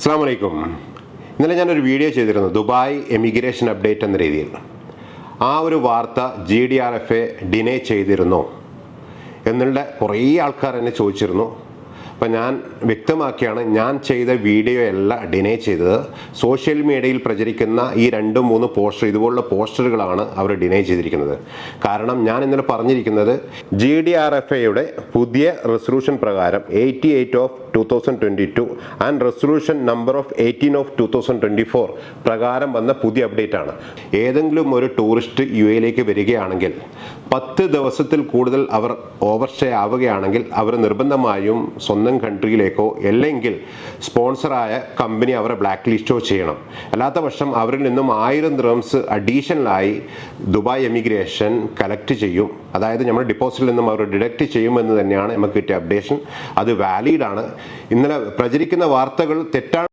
അസ്സലാമു അലൈക്കും. ഇന്നലെ ഞാനൊരു വീഡിയോ ചെയ്തിരുന്നു ദുബായ് എമിഗ്രേഷൻ അപ്ഡേറ്റ് എന്ന രീതിയിൽ. ആ ഒരു വാർത്ത GDRFA ഡിനേ ചെയ്തിരുന്നു എന്നുള്ള കുറേ ആൾക്കാർ എന്നെ ചോദിച്ചിരുന്നു. അപ്പം ഞാൻ വ്യക്തമാക്കിയാണ്, ഞാൻ ചെയ്ത വീഡിയോ അല്ല ഡിനേ ചെയ്തത്. സോഷ്യൽ മീഡിയയിൽ പ്രചരിക്കുന്ന ഈ 2-3 പോസ്റ്റർ, ഇതുപോലുള്ള പോസ്റ്ററുകളാണ് അവർ ഡിനേ ചെയ്തിരിക്കുന്നത്. കാരണം ഞാൻ ഇന്നലെ പറഞ്ഞിരിക്കുന്നത് GDRFAയുടെ പുതിയ റെസൊല്യൂഷൻ പ്രകാരം 88/2022 ആൻഡ് റെസൊല്യൂഷൻ നമ്പർ 18/2024 പ്രകാരം വന്ന പുതിയ അപ്ഡേറ്റ് ആണ്. ഏതെങ്കിലും ഒരു ടൂറിസ്റ്റ് UAE വരികയാണെങ്കിൽ 10 ദിവസത്തിൽ കൂടുതൽ അവർ ഓവർസ്റ്റേ ആവുകയാണെങ്കിൽ അവർ നിർബന്ധമായും സ്വന്തം കൺട്രിയിലേക്കോ അല്ലെങ്കിൽ സ്പോൺസറായ കമ്പനി അവരെ ബ്ലാക്ക് ലിസ്റ്റോ ചെയ്യണം. അല്ലാത്ത പക്ഷം അവരിൽ നിന്നും 1000 ദിർഹംസ് അഡീഷണലായി ദുബായ് എമിഗ്രേഷൻ കളക്ട് ചെയ്യും. അതായത് നമ്മുടെ ഡിപ്പോസിറ്റിൽ നിന്നും അവർ ഡിഡക്റ്റ് ചെയ്യുമെന്ന് തന്നെയാണ് നമുക്ക് കിട്ടിയ അപ്ഡേഷൻ. അത് വാലിഡ് ആണ്. ഇന്നലെ പ്രചരിക്കുന്ന വാർത്തകൾ തെറ്റാണ്.